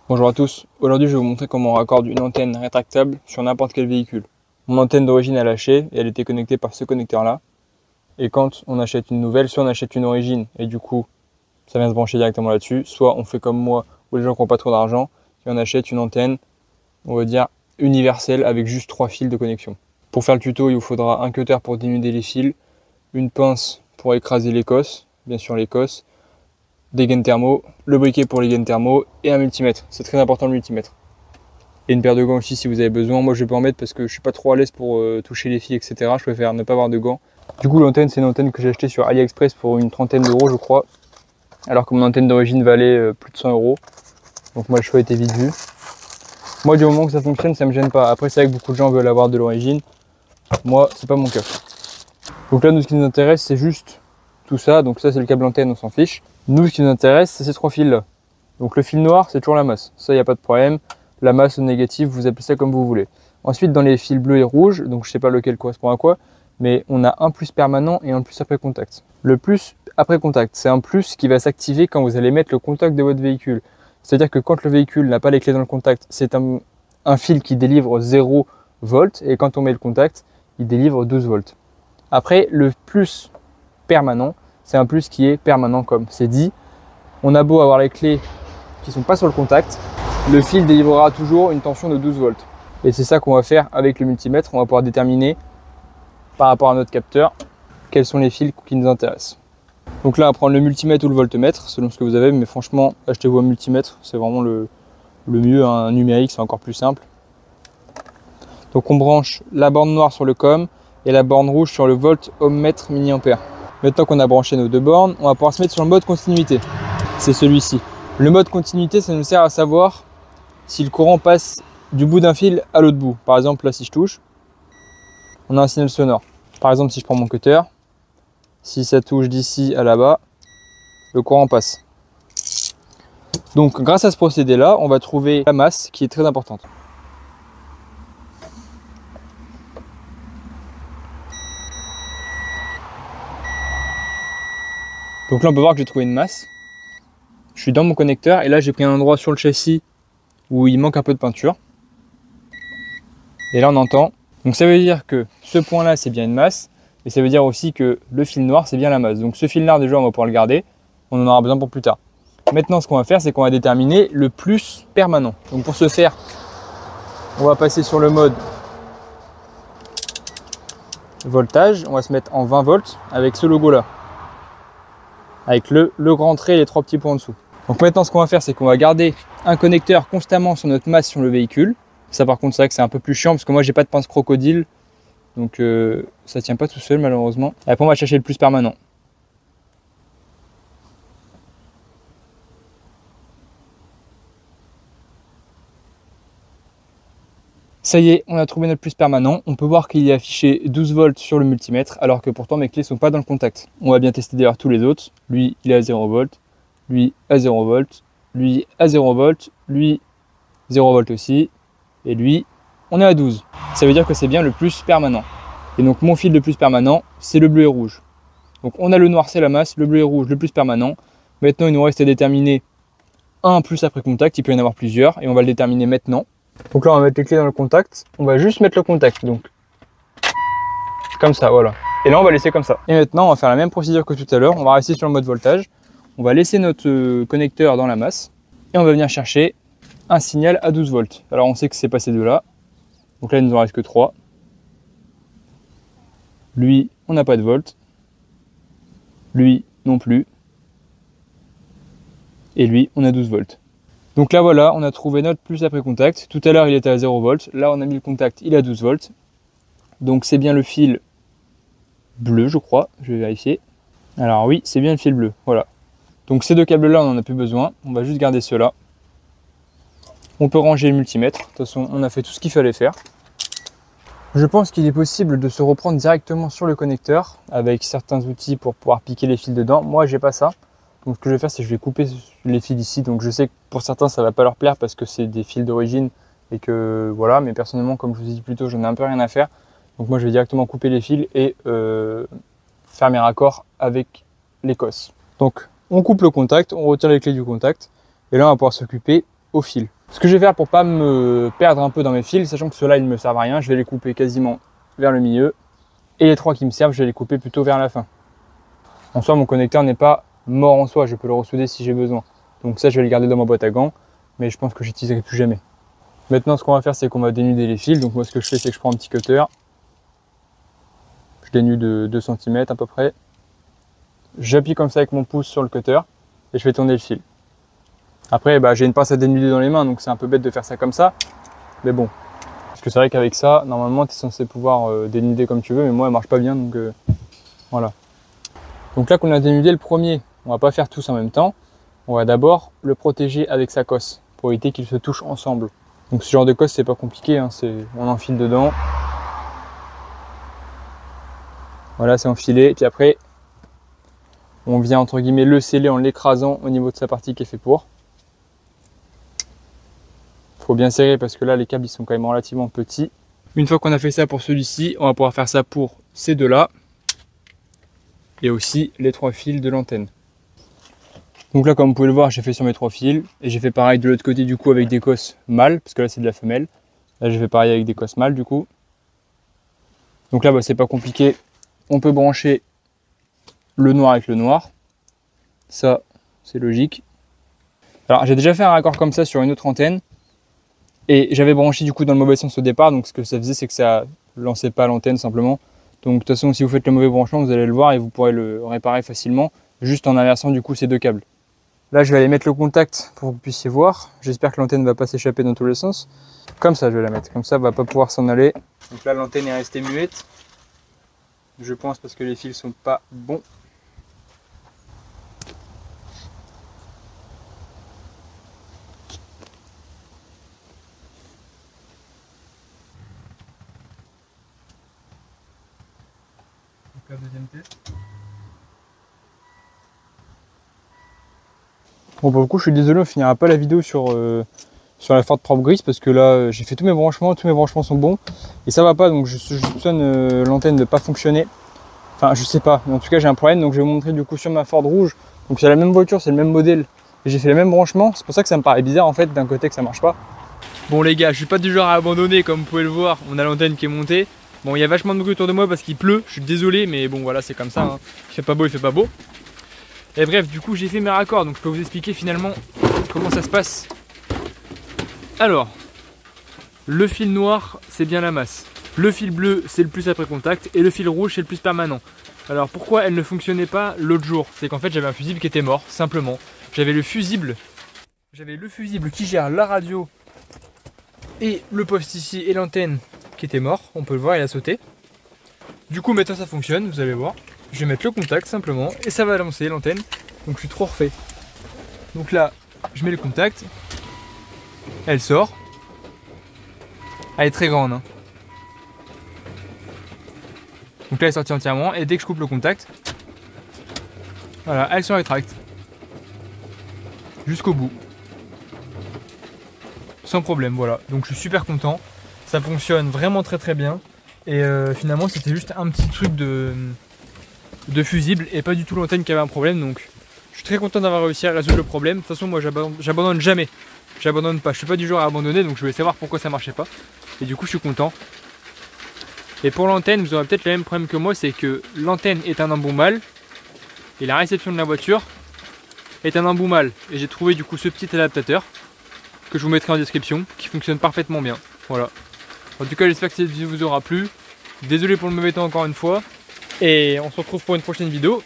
Bonjour à tous, aujourd'hui je vais vous montrer comment on raccorde une antenne rétractable sur n'importe quel véhicule. Mon antenne d'origine est lâchée et elle était connectée par ce connecteur là. Et quand on achète une nouvelle, soit on achète une origine et du coup ça vient se brancher directement là-dessus, soit on fait comme moi ou les gens qui n'ont pas trop d'argent et on achète une antenne, on va dire universelle avec juste 3 fils de connexion. Pour faire le tuto, il vous faudra un cutter pour dénuder les fils, une pince pour écraser l'écosse, bien sûr l'écosse, des gaines thermo, le briquet pour les gaines thermo et un multimètre. C'est très important le multimètre. Et une paire de gants aussi si vous avez besoin. Moi je vais pas en mettre parce que je suis pas trop à l'aise pour toucher les fils, etc. Je préfère ne pas avoir de gants. Du coup l'antenne c'est une antenne que j'ai achetée sur AliExpress pour une trentaine d'euros je crois. Alors que mon antenne d'origine valait plus de 100 euros. Donc moi le choix était vite vu. Moi du moment que ça fonctionne ça me gêne pas. Après c'est vrai que beaucoup de gens veulent avoir de l'origine. Moi c'est pas mon cas. Donc là nous ce qui nous intéresse c'est juste tout ça. Donc ça c'est le câble antenne, on s'en fiche. Nous, ce qui nous intéresse, c'est ces 3 fils-là. Donc le fil noir, c'est toujours la masse. Ça, il n'y a pas de problème. La masse négative, vous appelez ça comme vous voulez. Ensuite, dans les fils bleus et rouges, donc je ne sais pas lequel correspond à quoi, mais on a un plus permanent et un plus après contact. Le plus après contact, c'est un plus qui va s'activer quand vous allez mettre le contact de votre véhicule. C'est-à-dire que quand le véhicule n'a pas les clés dans le contact, c'est un fil qui délivre 0 volts et quand on met le contact, il délivre 12 volts. Après, le plus permanent, c'est un plus qui est permanent comme c'est dit. On a beau avoir les clés qui ne sont pas sur le contact, le fil délivrera toujours une tension de 12 volts. Et c'est ça qu'on va faire avec le multimètre. On va pouvoir déterminer par rapport à notre capteur quels sont les fils qui nous intéressent. Donc là, on va prendre le multimètre ou le voltmètre selon ce que vous avez. Mais franchement, achetez-vous un multimètre. C'est vraiment le mieux. Un numérique, c'est encore plus simple. Donc on branche la borne noire sur le COM et la borne rouge sur le volt ohmmètre milliampère. Maintenant qu'on a branché nos deux bornes, on va pouvoir se mettre sur le mode continuité. C'est celui-ci. Le mode continuité, ça nous sert à savoir si le courant passe du bout d'un fil à l'autre bout. Par exemple, là, si je touche, on a un signal sonore. Par exemple, si je prends mon cutter, si ça touche d'ici à là-bas, le courant passe. Donc, grâce à ce procédé-là, on va trouver la masse qui est très importante. Donc là, on peut voir que j'ai trouvé une masse. Je suis dans mon connecteur et là, j'ai pris un endroit sur le châssis où il manque un peu de peinture. Et là, on entend. Donc ça veut dire que ce point-là, c'est bien une masse. Et ça veut dire aussi que le fil noir, c'est bien la masse. Donc ce fil noir, déjà, on va pouvoir le garder. On en aura besoin pour plus tard. Maintenant, ce qu'on va faire, c'est qu'on va déterminer le plus permanent. Donc pour ce faire, on va passer sur le mode voltage. On va se mettre en 20 volts avec ce logo-là. Avec le grand trait et les 3 petits points en dessous. Donc maintenant ce qu'on va faire c'est qu'on va garder un connecteur constamment sur notre masse sur le véhicule. Ça par contre c'est vrai que c'est un peu plus chiant parce que moi j'ai pas de pince crocodile. Donc ça tient pas tout seul malheureusement. Et après on va chercher le plus permanent. Ça y est, on a trouvé notre plus permanent. On peut voir qu'il est affiché 12 volts sur le multimètre alors que pourtant mes clés sont pas dans le contact. On va bien tester d'ailleurs tous les autres. Lui il est à 0 volts, lui à 0 volts, lui à 0 volts, lui 0 volts aussi et lui on est à 12. Ça veut dire que c'est bien le plus permanent. Et donc mon fil de plus permanent c'est le bleu et rouge. Donc on a le noir c'est la masse, le bleu et rouge le plus permanent. Maintenant il nous reste à déterminer un plus après contact, il peut y en avoir plusieurs et on va le déterminer maintenant. Donc là on va mettre les clés dans le contact, on va juste mettre le contact donc comme ça voilà. Et là on va laisser comme ça. Et maintenant on va faire la même procédure que tout à l'heure, on va rester sur le mode voltage, on va laisser notre connecteur dans la masse et on va venir chercher un signal à 12 volts. Alors on sait que c'est passé de là, donc là il ne nous en reste que 3. Lui on n'a pas de volt, lui non plus, et lui on a 12 volts. Donc là voilà, on a trouvé notre plus après contact. Tout à l'heure il était à 0 volts, là on a mis le contact, il est à 12 volts. Donc c'est bien le fil bleu je crois, je vais vérifier. Alors oui, c'est bien le fil bleu, voilà. Donc ces deux câbles là on n'en a plus besoin, on va juste garder ceux-là. On peut ranger le multimètre, de toute façon on a fait tout ce qu'il fallait faire. Je pense qu'il est possible de se reprendre directement sur le connecteur avec certains outils pour pouvoir piquer les fils dedans. Moi j'ai pas ça. Donc ce que je vais faire c'est que je vais couper les fils ici. Donc je sais que pour certains ça va pas leur plaire parce que c'est des fils d'origine et que voilà, mais personnellement comme je vous ai dit plus tôt j'en ai un peu rien à faire. Donc moi je vais directement couper les fils et faire mes raccords avec l'écosse. Donc on coupe le contact, on retire les clés du contact et là on va pouvoir s'occuper au fil. Ce que je vais faire pour pas me perdre un peu dans mes fils, sachant que ceux-là ils ne me servent à rien, je vais les couper quasiment vers le milieu. Et les 3 qui me servent, je vais les couper plutôt vers la fin. En soi, mon connecteur n'est pas mort en soi, je peux le ressouder si j'ai besoin. Donc ça, je vais le garder dans ma boîte à gants, mais je pense que j'utiliserai plus jamais. Maintenant, ce qu'on va faire, c'est qu'on va dénuder les fils. Donc moi, ce que je fais, c'est que je prends un petit cutter. Je dénude de 2 cm à peu près. J'appuie comme ça avec mon pouce sur le cutter et je fais tourner le fil. Après, j'ai une pince à dénuder dans les mains, donc c'est un peu bête de faire ça comme ça. Mais bon, parce que c'est vrai qu'avec ça, normalement, tu es censé pouvoir dénuder comme tu veux, mais moi, elle marche pas bien, donc voilà. Donc là qu'on a dénudé le premier, on va pas faire tous en même temps. On va d'abord le protéger avec sa cosse pour éviter qu'ils se touchent ensemble. Donc ce genre de cosse, c'est pas compliqué, hein, on enfile dedans. Voilà, c'est enfilé. Puis après, on vient entre guillemets le sceller en l'écrasant au niveau de sa partie qui est fait pour. Faut bien serrer parce que là, les câbles ils sont quand même relativement petits. Une fois qu'on a fait ça pour celui-ci, on va pouvoir faire ça pour ces deux-là. Et aussi les 3 fils de l'antenne. Donc là, comme vous pouvez le voir, j'ai fait sur mes 3 fils. Et j'ai fait pareil de l'autre côté du coup avec des cosses mâles, parce que là c'est de la femelle. Là j'ai fait pareil avec des cosses mâles du coup. Donc là, c'est pas compliqué. On peut brancher le noir avec le noir. Ça, c'est logique. Alors j'ai déjà fait un raccord comme ça sur une autre antenne. Et j'avais branché du coup dans le mauvais sens au départ. Donc ce que ça faisait, c'est que ça lançait pas l'antenne simplement. Donc de toute façon, si vous faites le mauvais branchement, vous allez le voir et vous pourrez le réparer facilement. Juste en inversant du coup ces 2 câbles. Là, je vais aller mettre le contact pour que vous puissiez voir. J'espère que l'antenne ne va pas s'échapper dans tous les sens. Comme ça, je vais la mettre. Comme ça, elle ne va pas pouvoir s'en aller. Donc là, l'antenne est restée muette. Je pense parce que les fils sont pas bons. Donc la deuxième test. Bon, pour le coup, je suis désolé, on finira pas la vidéo sur la Ford Probe Gris parce que là, j'ai fait tous mes branchements sont bons et ça va pas, donc je soupçonne l'antenne de pas fonctionner. Enfin, je sais pas, mais en tout cas, j'ai un problème, donc je vais vous montrer du coup sur ma Ford rouge. Donc c'est la même voiture, c'est le même modèle et j'ai fait les mêmes branchements. C'est pour ça que ça me paraît bizarre en fait d'un côté que ça marche pas. Bon les gars, je suis pas du genre à abandonner, comme vous pouvez le voir, on a l'antenne qui est montée. Bon, il y a vachement de bruit autour de moi parce qu'il pleut, je suis désolé, mais bon voilà, c'est comme ça, hein. Il fait pas beau, il fait pas beau. Et bref, du coup j'ai fait mes raccords, donc je peux vous expliquer finalement comment ça se passe. Alors, le fil noir c'est bien la masse, le fil bleu c'est le plus après contact et le fil rouge c'est le plus permanent. Alors pourquoi elle ne fonctionnait pas l'autre jour? C'est qu'en fait j'avais un fusible qui était mort, simplement. J'avais le fusible qui gère la radio et le poste ici et l'antenne qui était mort, on peut le voir, il a sauté. Du coup maintenant ça fonctionne, vous allez voir. Je vais mettre le contact simplement et ça va lancer l'antenne. Donc je suis trop refait. Donc là, je mets le contact. Elle sort. Elle est très grande, hein. Donc là elle est sortie entièrement et dès que je coupe le contact, voilà, elle se rétracte. Jusqu'au bout. Sans problème, voilà. Donc je suis super content. Ça fonctionne vraiment très bien. Et finalement c'était juste un petit truc de fusible et pas du tout l'antenne qui avait un problème, donc je suis très content d'avoir réussi à résoudre le problème. De toute façon moi j'abandonne jamais, j'abandonne pas, je suis pas du genre à abandonner, donc je voulais savoir pourquoi ça marchait pas et du coup je suis content. Et pour l'antenne, vous aurez peut-être le même problème que moi, c'est que l'antenne est un embout mâle et la réception de la voiture est un embout mâle, et j'ai trouvé du coup ce petit adaptateur que je vous mettrai en description qui fonctionne parfaitement bien. Voilà, en tout cas j'espère que cette vidéo vous aura plu. Désolé pour le mauvais temps encore une fois. Et on se retrouve pour une prochaine vidéo.